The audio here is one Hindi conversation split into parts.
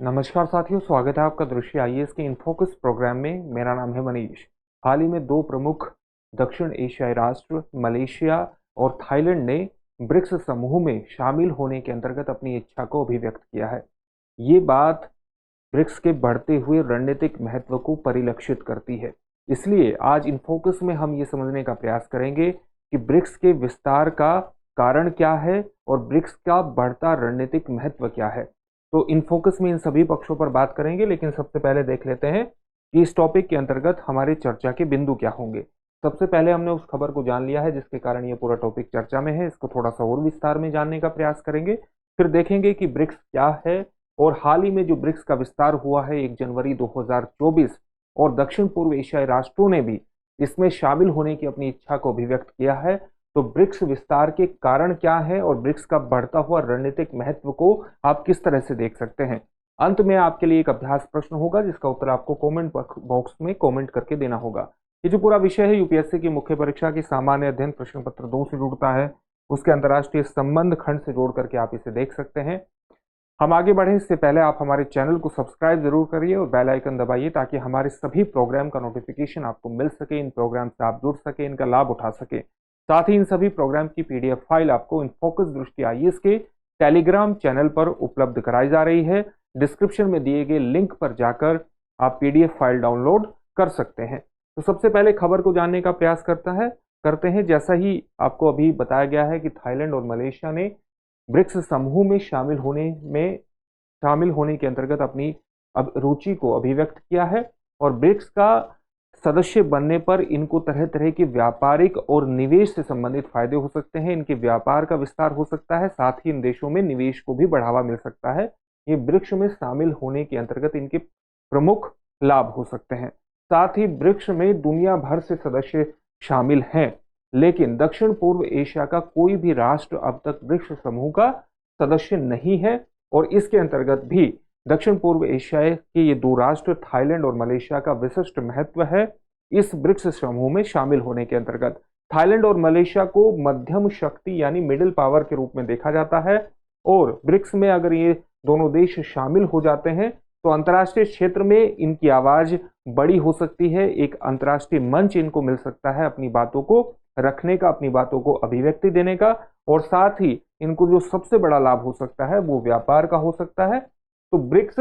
नमस्कार साथियों, स्वागत है आपका दृश्य आईएएस के इनफोकस प्रोग्राम में। मेरा नाम है मनीष। हाल ही में दो प्रमुख दक्षिण एशियाई राष्ट्र मलेशिया और थाईलैंड ने ब्रिक्स समूह में शामिल होने के अंतर्गत अपनी इच्छा को अभिव्यक्त किया है। ये बात ब्रिक्स के बढ़ते हुए रणनीतिक महत्व को परिलक्षित करती है। इसलिए आज इनफोकस में हम ये समझने का प्रयास करेंगे कि ब्रिक्स के विस्तार का कारण क्या है और ब्रिक्स का बढ़ता रणनीतिक महत्व क्या है। तो इन फोकस में इन सभी पक्षों पर बात करेंगे, लेकिन सबसे पहले देख लेते हैं कि इस टॉपिक के अंतर्गत हमारे चर्चा के बिंदु क्या होंगे। सबसे पहले हमने उस खबर को जान लिया है जिसके कारण ये पूरा टॉपिक चर्चा में है। इसको थोड़ा सा और विस्तार में जानने का प्रयास करेंगे। फिर देखेंगे कि ब्रिक्स क्या है और हाल ही में जो ब्रिक्स का विस्तार हुआ है 1 जनवरी 2024 और दक्षिण पूर्व एशियाई राष्ट्रों ने भी इसमें शामिल होने की अपनी इच्छा को अभिव्यक्त किया है। तो ब्रिक्स विस्तार के कारण क्या है और ब्रिक्स का बढ़ता हुआ रणनीतिक महत्व को आप किस तरह से देख सकते हैं। अंत में आपके लिए एक अभ्यास प्रश्न होगा जिसका उत्तर आपको कमेंट बॉक्स में कमेंट करके देना होगा। ये जो पूरा विषय है यूपीएससी की मुख्य परीक्षा की सामान्य अध्ययन प्रश्न पत्र 2 से जुड़ता है, उसके अंतर्राष्ट्रीय संबंध खंड से जोड़ करके आप इसे देख सकते हैं। हम आगे बढ़े इससे पहले आप हमारे चैनल को सब्सक्राइब जरूर करिए और बेल आइकन दबाइए ताकि हमारे सभी प्रोग्राम का नोटिफिकेशन आपको मिल सके, इन प्रोग्राम से आप जुड़ सके, इनका लाभ उठा सके। साथ ही इन सभी प्रोग्राम की पीडीएफ फाइल आपको इनफोकस दृष्टि आईएएस के टेलीग्राम चैनल पर उपलब्ध कराई जा रही है। डिस्क्रिप्शन में दिए गए लिंक पर जाकर आप पीडीएफ फाइल डाउनलोड कर सकते हैं। तो सबसे पहले खबर को जानने का प्रयास करते हैं। जैसा ही आपको अभी बताया गया है कि थाईलैंड और मलेशिया ने ब्रिक्स समूह में शामिल होने के अंतर्गत अपनी रुचि को अभिव्यक्त किया है और ब्रिक्स का सदस्य बनने पर इनको तरह तरह के व्यापारिक और निवेश से संबंधित फायदे हो सकते हैं। इनके व्यापार का विस्तार हो सकता है, साथ ही इन देशों में निवेश को भी बढ़ावा मिल सकता है। ये ब्रिक्स में शामिल होने के अंतर्गत इनके प्रमुख लाभ हो सकते हैं। साथ ही ब्रिक्स में दुनिया भर से सदस्य शामिल हैं, लेकिन दक्षिण पूर्व एशिया का कोई भी राष्ट्र अब तक ब्रिक्स समूह का सदस्य नहीं है और इसके अंतर्गत भी दक्षिण पूर्व एशिया के ये दो राष्ट्र थाईलैंड और मलेशिया का विशिष्ट महत्व है। इस ब्रिक्स समूह में शामिल होने के अंतर्गत थाईलैंड और मलेशिया को मध्यम शक्ति यानी मिडिल पावर के रूप में देखा जाता है और ब्रिक्स में अगर ये दोनों देश शामिल हो जाते हैं तो अंतर्राष्ट्रीय क्षेत्र में इनकी आवाज बड़ी हो सकती है। एक अंतर्राष्ट्रीय मंच इनको मिल सकता है अपनी बातों को रखने का, अपनी बातों को अभिव्यक्ति देने का, और साथ ही इनको जो सबसे बड़ा लाभ हो सकता है वो व्यापार का हो सकता है। तो ब्रिक्स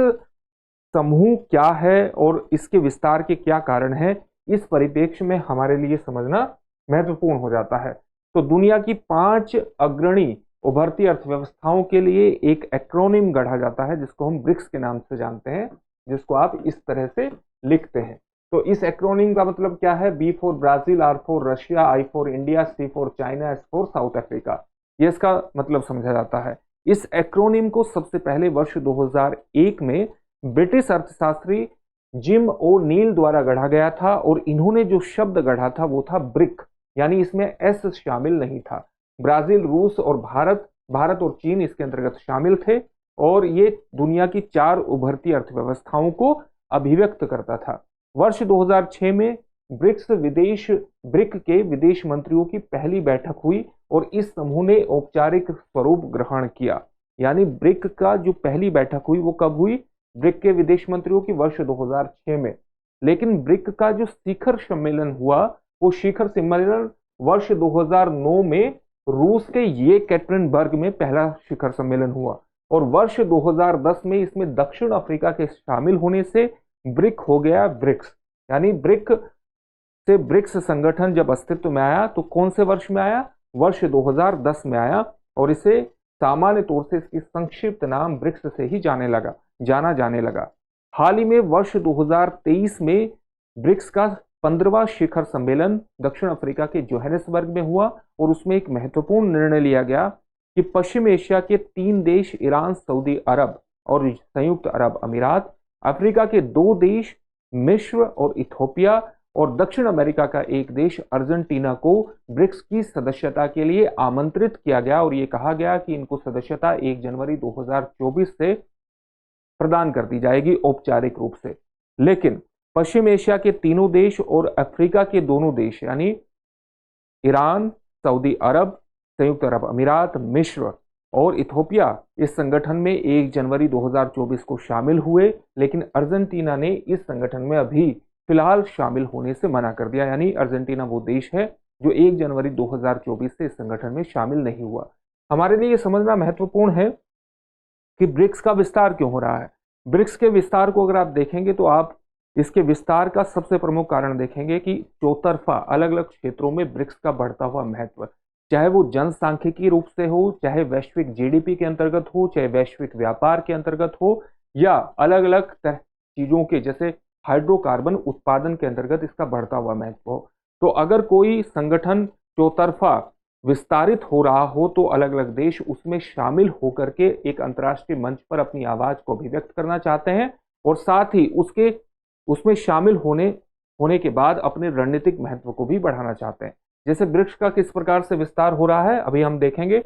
समूह क्या है और इसके विस्तार के क्या कारण हैं, इस परिप्रेक्ष्य में हमारे लिए समझना महत्वपूर्ण हो जाता है। तो दुनिया की 5 अग्रणी उभरती अर्थव्यवस्थाओं के लिए एक एक्रोनिम गढ़ा जाता है जिसको हम ब्रिक्स के नाम से जानते हैं, जिसको आप इस तरह से लिखते हैं। तो इस एक्रोनिम का मतलब क्या है? B for Brazil, R for Russia, I for India, C for China, S for south Africa, ये इसका मतलब समझा जाता है। इस एक्रोनिम को सबसे पहले वर्ष 2001 में ब्रिटिश अर्थशास्त्री जिम ओ नील द्वारा गढ़ा गया था और इन्होंने जो शब्द गढ़ा था वो था ब्रिक, यानी इसमें एस शामिल नहीं था। ब्राजील, रूस और भारत और चीन इसके अंतर्गत शामिल थे और ये दुनिया की 4 उभरती अर्थव्यवस्थाओं को अभिव्यक्त करता था। वर्ष 2006 में ब्रिक के विदेश मंत्रियों की पहली बैठक हुई और इस समूह ने औपचारिक स्वरूप ग्रहण किया। यानी ब्रिक का जो पहली बैठक हुई वो कब हुई? ब्रिक के विदेश मंत्रियों की वर्ष 2006 में। लेकिन ब्रिक का जो शिखर सम्मेलन हुआ वो शिखर सम्मेलन वर्ष 2009 में रूस के येकेटेरिनबर्ग में पहला शिखर सम्मेलन हुआ और वर्ष 2010 में इसमें दक्षिण अफ्रीका के शामिल होने से ब्रिक हो गया ब्रिक्स। यानी ब्रिक से ब्रिक्स संगठन जब अस्तित्व में आया तो कौन से वर्ष में आया? वर्ष 2010 में आया और इसे सामान्य तौर से इसकी संक्षिप्त नाम ब्रिक्स से ही जाना जाने लगा। हाल ही में वर्ष 2023 में ब्रिक्स का 15वां शिखर सम्मेलन दक्षिण अफ्रीका के जोहानिसबर्ग में हुआ और उसमें एक महत्वपूर्ण निर्णय लिया गया कि पश्चिम एशिया के 3 देश ईरान, सऊदी अरब और संयुक्त अरब अमीरात, अफ्रीका के 2 देश मिस्र और इथोपिया और दक्षिण अमेरिका का एक देश अर्जेंटीना को ब्रिक्स की सदस्यता के लिए आमंत्रित किया गया और ये कहा गया कि इनको सदस्यता 1 जनवरी 2024 से प्रदान कर दी जाएगी औपचारिक रूप से। लेकिन पश्चिम एशिया के 3 देश और अफ्रीका के 2 देश यानी ईरान, सऊदी अरब, संयुक्त अरब अमीरात, मिस्र, और इथोपिया इस संगठन में 1 जनवरी 2024 को शामिल हुए, लेकिन अर्जेंटीना ने इस संगठन में अभी फिलहाल शामिल होने से मना कर दिया। यानी अर्जेंटीना वो देश है जो 1 जनवरी 2024 से इस संगठन में शामिल नहीं हुआ। हमारे लिए ये समझना महत्वपूर्ण है कि ब्रिक्स का विस्तार क्यों हो रहा है। ब्रिक्स के विस्तार को अगर आप देखेंगे तो आप इसके विस्तार का सबसे प्रमुख कारण देखेंगे कि चौतरफा अलग अलग क्षेत्रों में ब्रिक्स का बढ़ता हुआ महत्व, चाहे वो जनसांख्यिकी रूप से हो, चाहे वैश्विक जीडीपी के अंतर्गत हो, चाहे वैश्विक व्यापार के अंतर्गत हो, या अलग अलग चीजों के जैसे हाइड्रोकार्बन उत्पादन के अंतर्गत इसका बढ़ता हुआ महत्व हो। तो अगर कोई संगठन चौतरफा विस्तारित हो रहा हो तो अलग अलग देश उसमें शामिल होकर के एक अंतर्राष्ट्रीय मंच पर अपनी आवाज को अभिव्यक्त करना चाहते हैं, और साथ ही उसमें शामिल होने के बाद अपने रणनीतिक महत्व को भी बढ़ाना चाहते हैं। जैसे ब्रिक्स का किस प्रकार से विस्तार हो रहा है अभी हम देखेंगे।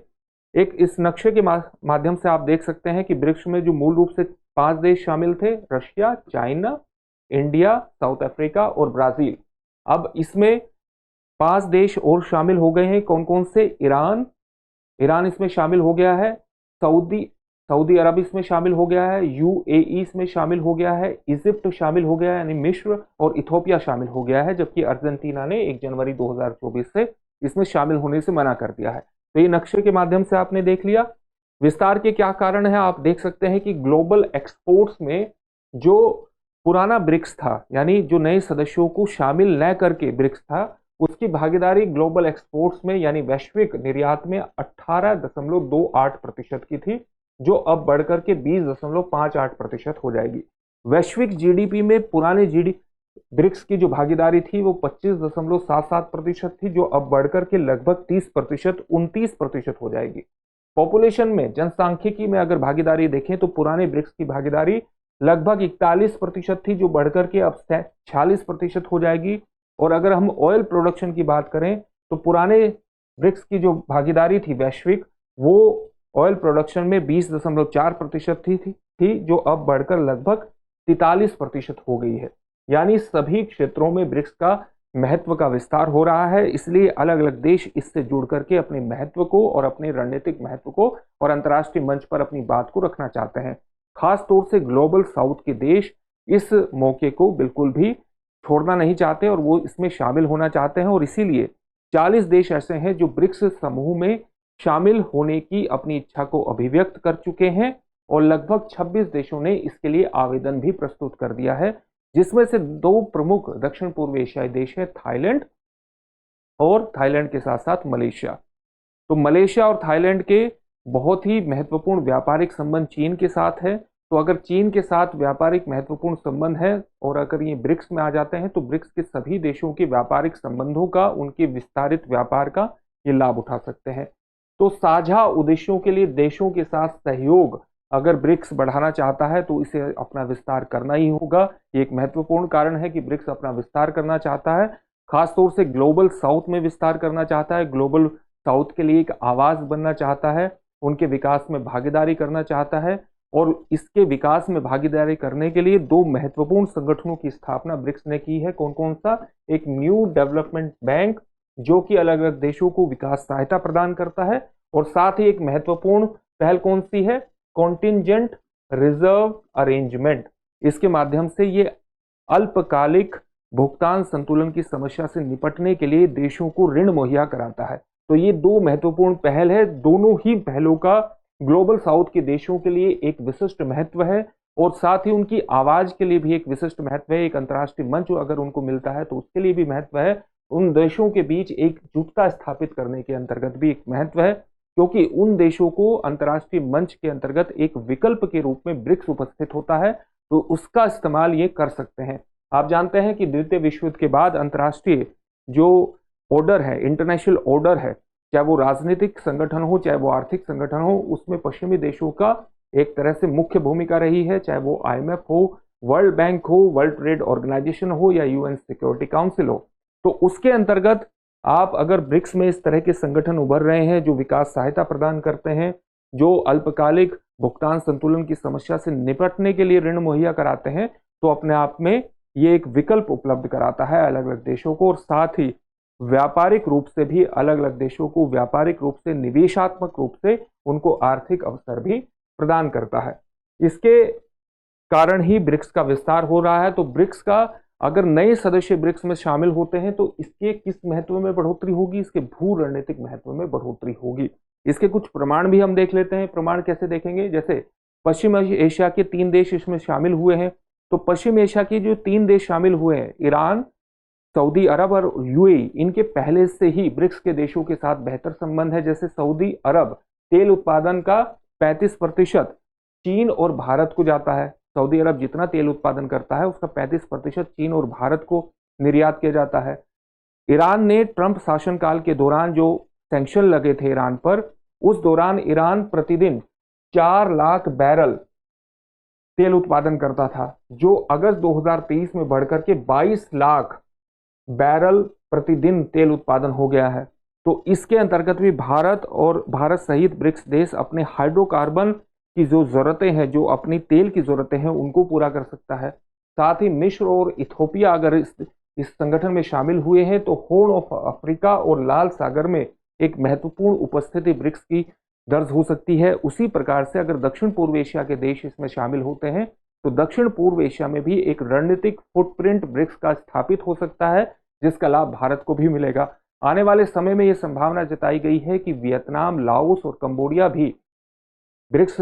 एक इस नक्शे के माध्यम से आप देख सकते हैं कि ब्रिक्स में जो मूल रूप से 5 देश शामिल थे, Russia, China, India, south Africa और ब्राजील। अब इसमें 5 देश और शामिल हो गए हैं। कौन कौन से? ईरान इसमें शामिल हो गया है, सऊदी अरब इसमें शामिल हो गया है, यूएई इसमें शामिल हो गया है, इजिप्ट शामिल हो गया है यानी मिस्र, और इथोपिया शामिल हो गया है, जबकि अर्जेंटीना ने 1 जनवरी 2024 से इसमें शामिल होने से मना कर दिया है। तो ये नक्शे के माध्यम से आपने देख लिया। विस्तार के क्या कारण है आप देख सकते हैं कि ग्लोबल एक्सपोर्ट्स में जो पुराना ब्रिक्स था, यानी जो नए सदस्यों को शामिल न करके ब्रिक्स था, उसकी भागीदारी ग्लोबल एक्सपोर्ट्स में यानी वैश्विक निर्यात में 18.28% की थी, जो अब बढ़कर के 20.58% हो जाएगी। वैश्विक जीडीपी में पुराने ब्रिक्स की जो भागीदारी थी वो 25.77% थी, जो अब बढ़कर के लगभग 30%, 29% हो जाएगी। पॉपुलेशन में, जनसांख्यिकी में अगर भागीदारी देखें तो पुराने ब्रिक्स की भागीदारी लगभग 41% थी, जो बढ़कर के अब 46% हो जाएगी। और अगर हम ऑयल प्रोडक्शन की बात करें तो पुराने ब्रिक्स की जो भागीदारी थी वैश्विक, वो ऑयल प्रोडक्शन में 20.4% थी, जो अब बढ़कर लगभग 43% हो गई है। यानी सभी क्षेत्रों में ब्रिक्स का महत्व का विस्तार हो रहा है। इसलिए अलग अलग देश इससे जुड़ करके अपने महत्व को और अपने रणनीतिक महत्व को और अंतर्राष्ट्रीय मंच पर अपनी बात को रखना चाहते हैं। खास तौर से ग्लोबल साउथ के देश इस मौके को बिल्कुल भी छोड़ना नहीं चाहते और वो इसमें शामिल होना चाहते हैं, और इसीलिए 40 देश ऐसे हैं जो ब्रिक्स समूह में शामिल होने की अपनी इच्छा को अभिव्यक्त कर चुके हैं, और लगभग 26 देशों ने इसके लिए आवेदन भी प्रस्तुत कर दिया है, जिसमें से 2 प्रमुख दक्षिण पूर्व एशियाई देश है, थाईलैंड और थाईलैंड के साथ साथ मलेशिया। तो मलेशिया और थाईलैंड के बहुत ही महत्वपूर्ण व्यापारिक संबंध चीन के साथ है। तो अगर चीन के साथ व्यापारिक महत्वपूर्ण संबंध है और अगर ये ब्रिक्स में आ जाते हैं तो ब्रिक्स के सभी देशों के व्यापारिक संबंधों का, उनके विस्तारित व्यापार का ये लाभ उठा सकते हैं। तो साझा उद्देश्यों के लिए देशों के साथ सहयोग अगर ब्रिक्स बढ़ाना चाहता है तो इसे अपना विस्तार करना ही होगा। ये एक महत्वपूर्ण कारण है कि ब्रिक्स अपना विस्तार करना चाहता है, खासतौर से ग्लोबल साउथ में विस्तार करना चाहता है, ग्लोबल साउथ के लिए एक आवाज बनना चाहता है, उनके विकास में भागीदारी करना चाहता है। और इसके विकास में भागीदारी करने के लिए 2 महत्वपूर्ण संगठनों की स्थापना ब्रिक्स ने की है। कौन कौन सा? एक न्यू डेवलपमेंट बैंक जो कि अलग अलग देशों को विकास सहायता प्रदान करता है, और साथ ही एक महत्वपूर्ण पहल कौन सी है? Contingent reserve arrangement. इसके माध्यम से ये अल्पकालिक भुगतान संतुलन की समस्या से निपटने के लिए देशों को ऋण मुहैया कराता है। तो ये 2 महत्वपूर्ण पहल है। दोनों ही पहलों का ग्लोबल साउथ के देशों के लिए एक विशिष्ट महत्व है, और साथ ही उनकी आवाज के लिए भी एक विशिष्ट महत्व है। एक अंतर्राष्ट्रीय मंच अगर उनको मिलता है तो उसके लिए भी महत्व है। उन देशों के बीच एकजुटता स्थापित करने के अंतर्गत भी एक महत्व है, क्योंकि उन देशों को अंतर्राष्ट्रीय मंच के अंतर्गत एक विकल्प के रूप में ब्रिक्स उपस्थित होता है, तो उसका इस्तेमाल ये कर सकते हैं। आप जानते हैं कि द्वितीय विश्व युद्ध के बाद अंतर्राष्ट्रीय जो ऑर्डर है, इंटरनेशनल ऑर्डर है, चाहे वो राजनीतिक संगठन हो चाहे वो आर्थिक संगठन हो, उसमें पश्चिमी देशों का एक तरह से मुख्य भूमिका रही है, चाहे वो IMF हो, वर्ल्ड बैंक हो, वर्ल्ड ट्रेड ऑर्गेनाइजेशन हो या UN सिक्योरिटी काउंसिल हो। तो उसके अंतर्गत आप अगर ब्रिक्स में इस तरह के संगठन उभर रहे हैं जो विकास सहायता प्रदान करते हैं, जो अल्पकालिक भुगतान संतुलन की समस्या से निपटने के लिए ऋण मुहैया कराते हैं, तो अपने आप में ये एक विकल्प उपलब्ध कराता है अलग अलग देशों को, और साथ ही व्यापारिक रूप से भी अलग अलग देशों को व्यापारिक रूप से, निवेशात्मक रूप से उनको आर्थिक अवसर भी प्रदान करता है। इसके कारण ही ब्रिक्स का विस्तार हो रहा है। तो ब्रिक्स का अगर नए सदस्य ब्रिक्स में शामिल होते हैं तो इसके किस महत्व में बढ़ोतरी होगी? इसके भू रणनीतिक महत्व में बढ़ोतरी होगी। इसके कुछ प्रमाण भी हम देख लेते हैं। प्रमाण कैसे देखेंगे? जैसे पश्चिम एशिया के 3 देश इसमें शामिल हुए हैं। तो पश्चिम एशिया के जो 3 देश शामिल हुए हैं, ईरान, सऊदी अरब और यूएई, इनके पहले से ही ब्रिक्स के देशों के साथ बेहतर संबंध है। जैसे सऊदी अरब तेल उत्पादन का 35% चीन और भारत को जाता है। सऊदी अरब जितना तेल उत्पादन करता है उसका 35% चीन और भारत को निर्यात किया जाता है। ईरान ने ट्रंप शासनकाल के दौरान जो सैंक्शन लगे थे ईरान पर, उस दौरान ईरान प्रतिदिन 4 लाख बैरल तेल उत्पादन करता था, जो अगस्त 2023 में बढ़कर के 22 लाख बैरल प्रतिदिन तेल उत्पादन हो गया है। तो इसके अंतर्गत भी भारत और भारत सहित ब्रिक्स देश अपने हाइड्रोकार्बन की जो जरूरतें हैं, जो अपनी तेल की जरूरतें हैं, उनको पूरा कर सकता है। साथ ही मिस्र और इथोपिया अगर इस संगठन में शामिल हुए हैं तो हॉर्न ऑफ अफ्रीका और लाल सागर में एक महत्वपूर्ण उपस्थिति ब्रिक्स की दर्ज हो सकती है। उसी प्रकार से अगर दक्षिण पूर्व एशिया के देश इसमें शामिल होते हैं तो दक्षिण पूर्व एशिया में भी एक रणनीतिक फुटप्रिंट ब्रिक्स का स्थापित हो सकता है, जिसका लाभ भारत को भी मिलेगा। आने वाले समय में यह संभावना जताई गई है कि वियतनाम, लाओस और कंबोडिया भी ब्रिक्स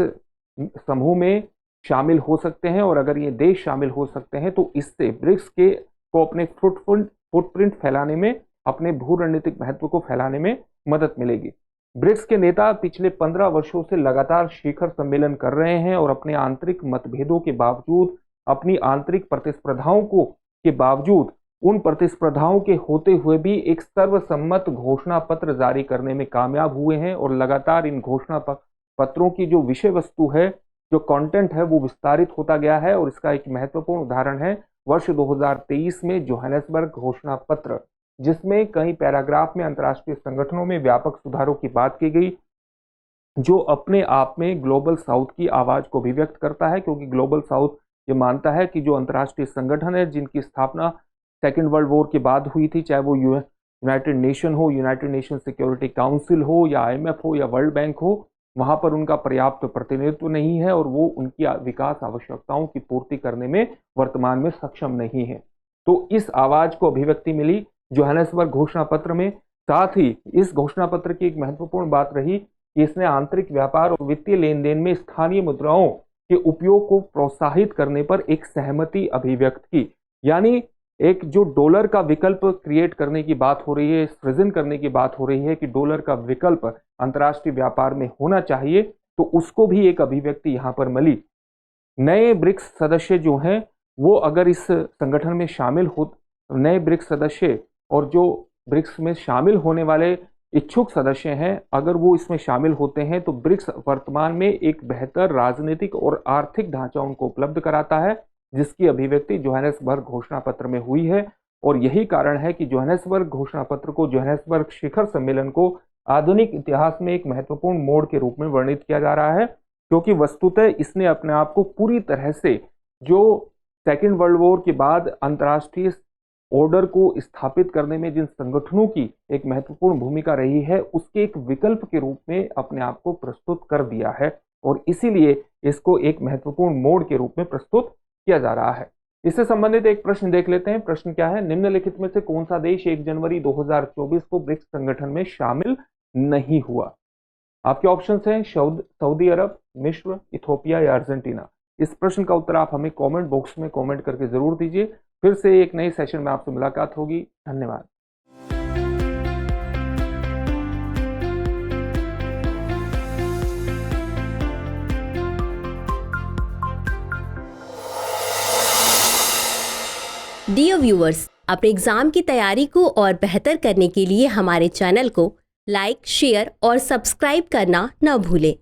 समूह में शामिल हो सकते हैं। और अगर ये देश शामिल हो सकते हैं तो इससे ब्रिक्स को अपने फुटप्रिंट फैलाने में, अपने भू रणनीतिक महत्व को फैलाने में मदद मिलेगी। ब्रिक्स के नेता पिछले 15 वर्षों से लगातार शिखर सम्मेलन कर रहे हैं और अपने आंतरिक मतभेदों के बावजूद, अपनी आंतरिक प्रतिस्पर्धाओं के बावजूद, उन प्रतिस्पर्धाओं के होते हुए भी एक सर्वसम्मत घोषणा पत्र जारी करने में कामयाब हुए हैं। और लगातार इन घोषणा पत्रों की जो विषय वस्तु है, जो कंटेंट है, वो विस्तारित होता गया है। और इसका एक महत्वपूर्ण उदाहरण है वर्ष 2023 में जोहानिसबर्ग घोषणा पत्र, जिसमें कई पैराग्राफ में अंतर्राष्ट्रीय संगठनों में व्यापक सुधारों की बात की गई, जो अपने आप में ग्लोबल साउथ की आवाज को भी व्यक्त करता है। क्योंकि ग्लोबल साउथ ये मानता है कि जो अंतर्राष्ट्रीय संगठन है, जिनकी स्थापना सेकेंड वर्ल्ड वॉर के बाद हुई थी, चाहे वो यूनाइटेड नेशन हो, यूनाइटेड नेशन सिक्योरिटी काउंसिल हो, या IMF हो, या वर्ल्ड बैंक हो, वहां पर उनका पर्याप्त प्रतिनिधित्व नहीं है और वो उनकी विकास आवश्यकताओं की पूर्ति करने में वर्तमान में सक्षम नहीं है। तो इस आवाज को अभिव्यक्ति मिली जोहानिसबर्ग घोषणा पत्र में। साथ ही इस घोषणा पत्र की एक महत्वपूर्ण बात रही कि इसने आंतरिक व्यापार और वित्तीय लेन देन में स्थानीय मुद्राओं के उपयोग को प्रोत्साहित करने पर एक सहमति अभिव्यक्त की। यानी एक जो डॉलर का विकल्प क्रिएट करने की बात हो रही है, सृजन करने की बात हो रही है कि डॉलर का विकल्प अंतर्राष्ट्रीय व्यापार में होना चाहिए, तो उसको भी एक अभिव्यक्ति यहाँ पर मिली। नए ब्रिक्स सदस्य जो हैं वो अगर इस संगठन में शामिल हो, नए ब्रिक्स सदस्य और जो ब्रिक्स में शामिल होने वाले इच्छुक सदस्य हैं, अगर वो इसमें शामिल होते हैं तो ब्रिक्स वर्तमान में एक बेहतर राजनीतिक और आर्थिक ढांचा उनको उपलब्ध कराता है, जिसकी अभिव्यक्ति जोहानिसबर्ग घोषणा पत्र में हुई है। और यही कारण है कि जोहानिसबर्ग घोषणा पत्र को, जोहानिसबर्ग शिखर सम्मेलन को आधुनिक इतिहास में एक महत्वपूर्ण मोड़ के रूप में वर्णित किया जा रहा है, क्योंकि वस्तुतः इसने अपने आप को पूरी तरह से जो सेकेंड वर्ल्ड वॉर के बाद अंतर्राष्ट्रीय ऑर्डर को स्थापित करने में जिन संगठनों की एक महत्वपूर्ण भूमिका रही है, उसके एक विकल्प के रूप में अपने आप को प्रस्तुत कर दिया है। और इसीलिए इसको एक महत्वपूर्ण मोड़ के रूप में प्रस्तुत किया जा रहा है। इससे संबंधित एक प्रश्न देख लेते हैं। प्रश्न क्या है? निम्नलिखित में से कौन सा देश 1 जनवरी 2024 को ब्रिक्स संगठन में शामिल नहीं हुआ? आपके ऑप्शंस हैं सऊदी अरब, मिस्र, इथोपिया या अर्जेंटीना। इस प्रश्न का उत्तर आप हमें कमेंट बॉक्स में कमेंट करके जरूर दीजिए। फिर से एक नए सेशन में आपसे मुलाकात होगी। धन्यवाद। डियर व्यूअर्स, अपने एग्जाम की तैयारी को और बेहतर करने के लिए हमारे चैनल को लाइक, शेयर और सब्सक्राइब करना न भूलें।